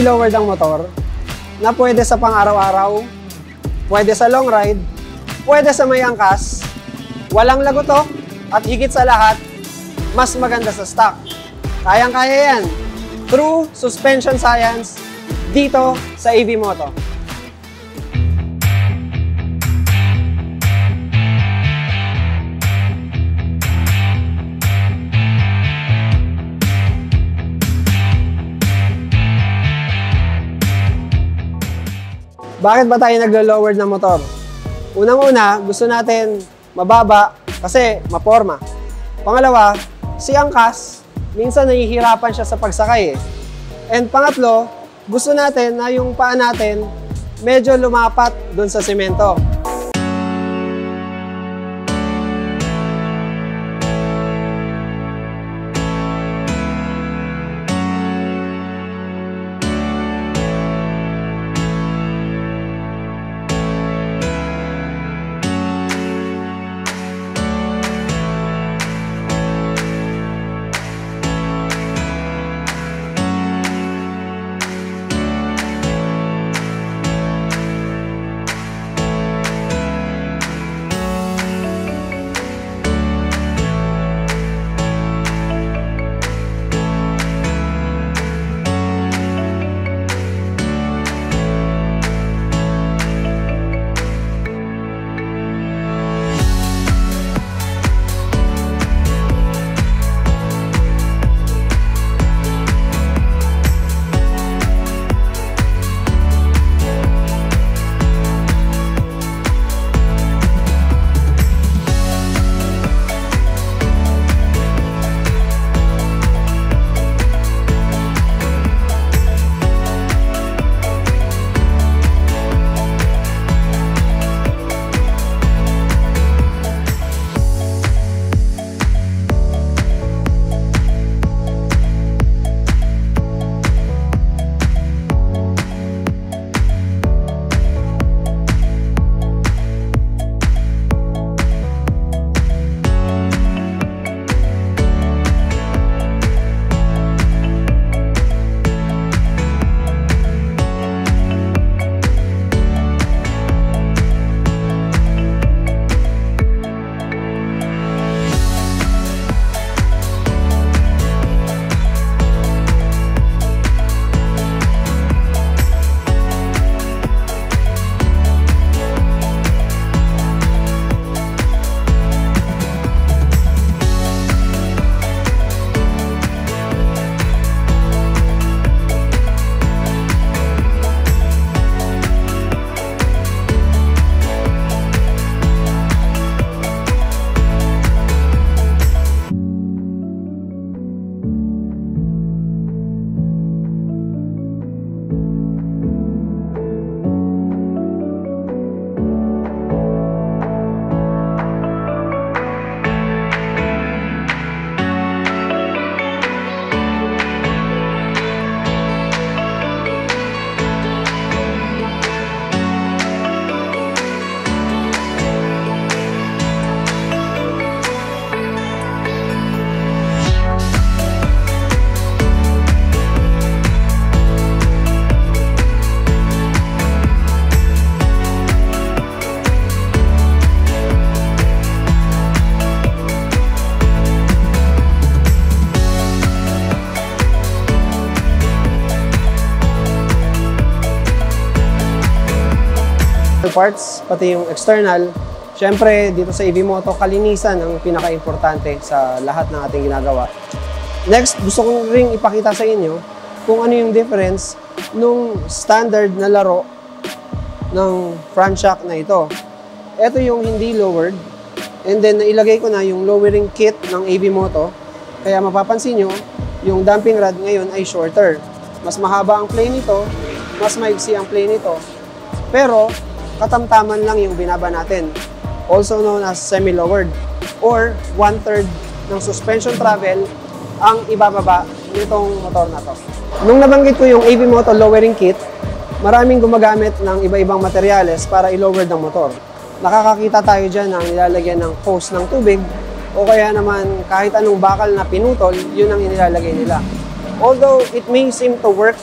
semi-lowered ang motor na pwede sa pang-araw-araw, pwede sa long ride, pwede sa may angkas, walang lagotok, at higit sa lahat, mas maganda sa stock. Kayang-kaya yan. True suspension science dito sa EV Moto. Bakit ba tayo naglo-lowered ng motor? Unang-una, gusto natin mababa kasi maporma. Pangalawa, si angkas, minsan nahihirapan siya sa pagsakay eh. And pangatlo, gusto natin na yung paa natin medyo lumapat dun sa semento. Parts, pati yung external. Siyempre, dito sa EV Moto, kalinisan ang pinaka-importante sa lahat ng ating ginagawa. Next, gusto ko ring ipakita sa inyo kung ano yung difference nung standard na laro ng front shock na ito. Ito yung hindi lowered, and then nailagay ko na yung lowering kit ng EV Moto. Kaya mapapansin nyo, yung damping rod ngayon ay shorter. Mas mahaba ang plane nito, mas maigsi ang plane nito. Pero, katamtaman lang yung binaba natin, also known as semi-lowered, or 1/3 ng suspension travel ang ibababa nitong motor na to. Nung nabanggit ko yung EV Moto lowering kit, maraming gumagamit ng iba-ibang materyales para i-lower ng motor. Nakakakita tayo dyan ng nilalagyan ng hose ng tubig, o kaya naman kahit anong bakal na pinutol, yun ang inilalagay nila. Although it may seem to work,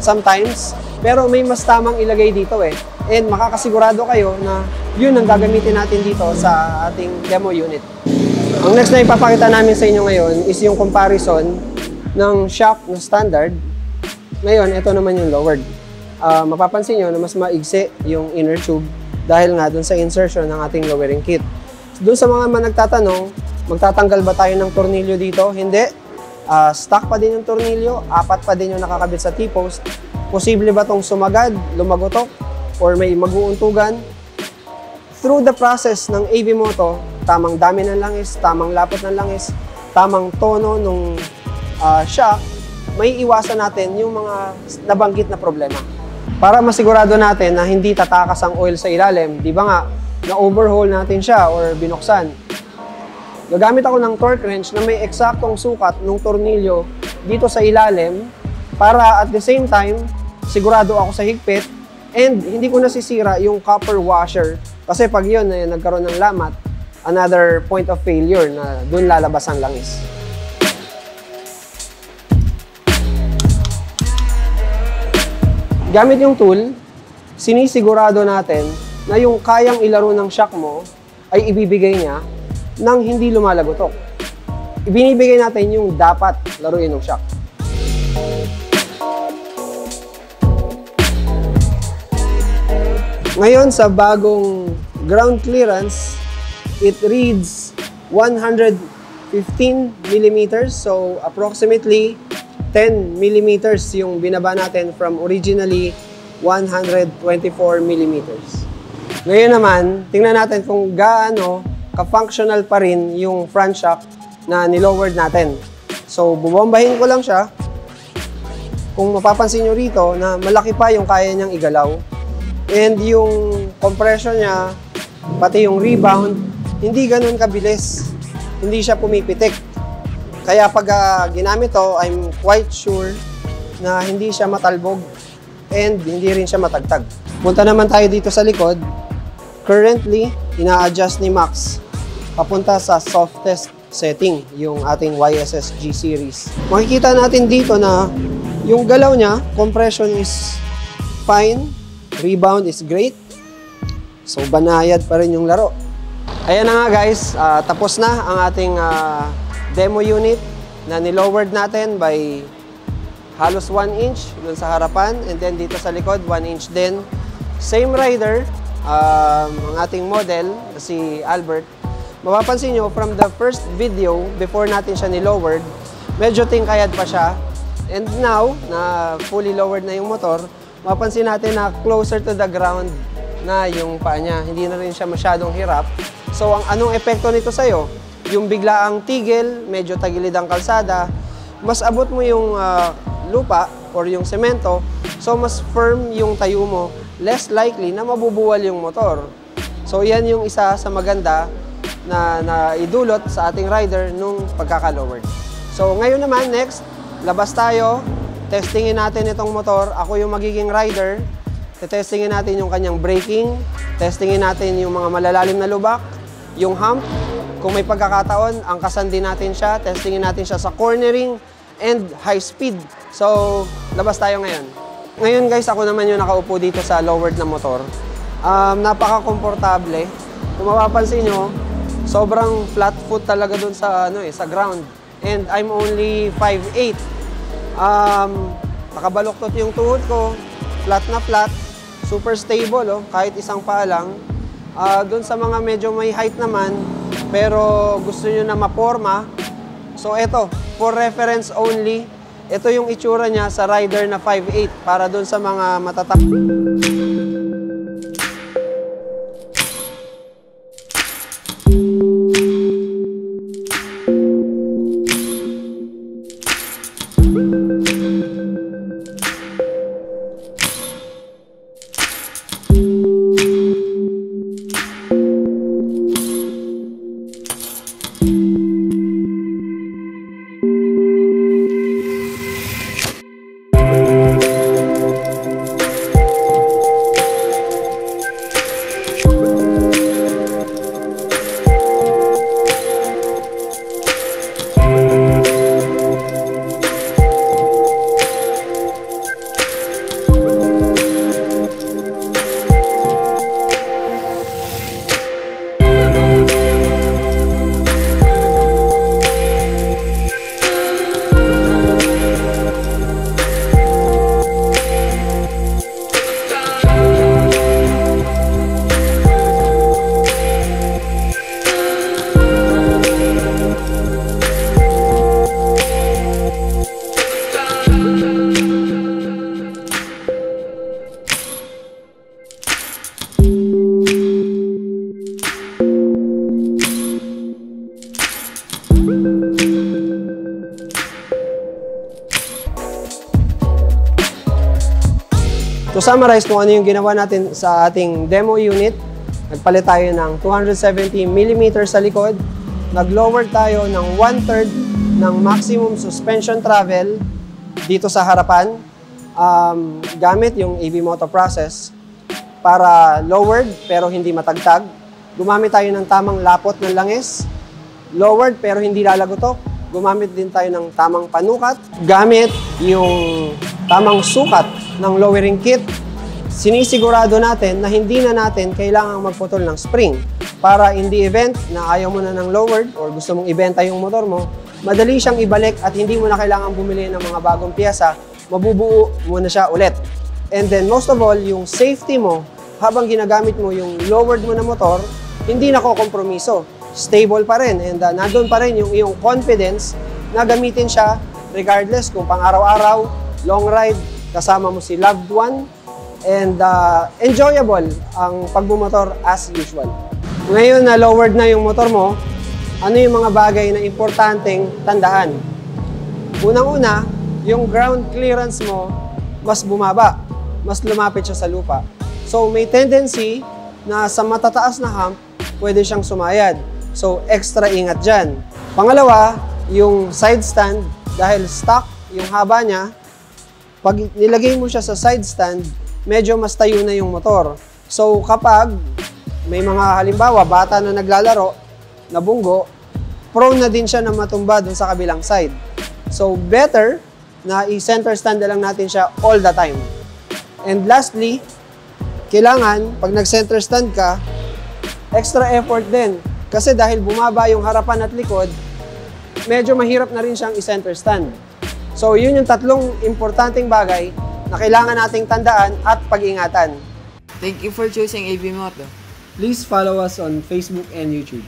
sometimes. Pero may mas tamang ilagay dito eh. And makakasigurado kayo na yun ang gagamitin natin dito sa ating demo unit. Ang next na ipapakita namin sa inyo ngayon is yung comparison ng shock na standard. Ngayon, ito naman yung lowered. Mapapansin nyo na mas maigsi yung inner tube dahil nga dun sa insertion ng ating lowering kit. Dun sa mga nagtatanong, magtatanggal ba tayo ng tornilyo dito? Hindi. Stock pa din yung tornilyo, 4 pa din yung nakakabit sa T-post. Posible ba tong sumagad, lumagotok, or may mag-uuntugan? Through the process ng AV Moto, tamang dami ng langis, tamang lapot ng langis, tamang tono ng shock, may iwasan natin yung mga nabanggit na problema. Para masigurado natin na hindi tatakas ang oil sa ilalim, di ba nga, na-overhaul natin siya or binuksan. Gagamit ako ng torque wrench na may eksaktong sukat ng tornilyo dito sa ilalim para at the same time, sigurado ako sa higpit and hindi ko nasisira yung copper washer kasi pag yun nagkaroon ng lamat, another point of failure na dun lalabas ang langis. Gamit yung tool, sinisigurado natin na yung kayang ilaro ng shock mo ay ibibigay niya nang hindi lumalagotok. Ibinibigay natin yung dapat laruin ng shock. Ngayon sa bagong ground clearance, it reads 115 millimeters, so approximately 10 millimeters yung binaba natin from originally 124 millimeters. Ngayon naman, tingnan natin kung gaano ka-functional pa rin yung front shock na nilowered natin. So, bubombahin ko lang siya. Kung mapapansin nyo rito na malaki pa yung kaya niyang igalaw. And yung compression niya, pati yung rebound, hindi ganun kabilis. Hindi siya pumipitik. Kaya pag ginamit to, I'm quite sure na hindi siya matalbog and hindi rin siya matagtag. Punta naman tayo dito sa likod. Currently, ina-adjust ni Max papunta sa softest setting, yung ating YSS G series. Makikita natin dito na yung galaw niya, compression is fine, rebound is great. So, banayad pa rin yung laro. Ayan na nga guys, tapos na ang ating demo unit na nilowered natin by halos 1 inch dun sa harapan and then dito sa likod 1 inch din. Same rider, ang ating model si Albert. Mapapansin nyo from the first video before natin siya nilowered, medyo tingkayad pa siya. And now, na fully lowered na yung motor, mapapansin natin na closer to the ground na yung paa niya. Hindi na rin siya masyadong hirap. So, anong epekto nito sa'yo? Yung biglaang tigil, medyo tagilid ang kalsada, mas abot mo yung lupa or yung semento, so mas firm yung tayo mo, less likely na mabubuwal yung motor. So, yan yung isa sa maganda na idulot sa ating rider nung pagkaka-lowered. So, ngayon naman, next, labas tayo, testingin natin itong motor. Ako yung magiging rider. Testingin natin yung kanyang braking, testingin natin yung mga malalalim na lubak, yung hump, kung may pagkakataon, angkasan din natin siya, testingin natin siya sa cornering and high speed. So, labas tayo ngayon. Ngayon guys, ako naman yung nakaupo dito sa lowered na motor. Napaka-komportable. Kung mapapansin nyo, sobrang flat foot talaga dun sa, sa ground. And I'm only 5'8". Nakabaluktot yung tuhod ko, flat na flat, super stable, kahit isang paa lang. Dun sa mga medyo may height naman, pero gusto nyo na maporma. So eto, for reference only, ito yung itsura niya sa rider na 5'8", para dun sa mga matatak. To summarize kung ano yung ginawa natin sa ating demo unit, nagpalit tayo ng 270mm sa likod, nag-lower tayo ng 1/3 ng maximum suspension travel dito sa harapan gamit yung AV Moto process para lowered pero hindi matagtag. Gumamit tayo ng tamang lapot ng langis, lowered pero hindi lalagotok. Gumamit din tayo ng tamang panukat, gamit yung tamang sukat ng lowering kit. Sinisigurado natin na hindi na natin kailangang magputol ng spring para in the event na ayaw mo na ng lowered or gusto mong ibenta yung motor mo, madali siyang ibalik at hindi mo na kailangang bumili ng mga bagong piyesa, mabubuo mo na siya ulit. And then most of all, yung safety mo, habang ginagamit mo yung lowered mo na motor, hindi na kompromiso. Stable pa rin and nandun pa rin yung iyong confidence na gamitin siya regardless kung pang araw-araw, long ride, kasama mo si loved one, and enjoyable ang pagbumotor as usual. Ngayon na lowered na yung motor mo, ano yung mga bagay na importanteng tandaan? Unang-una, yung ground clearance mo mas bumaba, mas lumapit siya sa lupa. So may tendency na sa matataas na hump, pwede siyang sumayad. So extra ingat dyan. Pangalawa, yung side stand, dahil stock yung haba niya, pag nilagay mo siya sa side stand, medyo mas tayo na yung motor. So kapag may mga halimbawa, bata na naglalaro, nabunggo, prone na din siya na matumba dun sa kabilang side. So better na i-center stand na lang natin siya all the time. And lastly, kailangan pag nag-center stand ka, extra effort din. Kasi dahil bumaba yung harapan at likod, medyo mahirap na rin siyang i-center stand. So yun yung tatlong importanteng bagay na kailangan nating tandaan at pag-ingatan. Thank you for choosing AV Moto. Please follow us on Facebook and YouTube.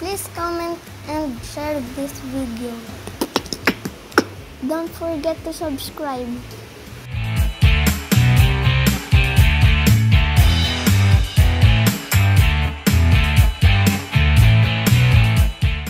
Please comment and share this video. Don't forget to subscribe.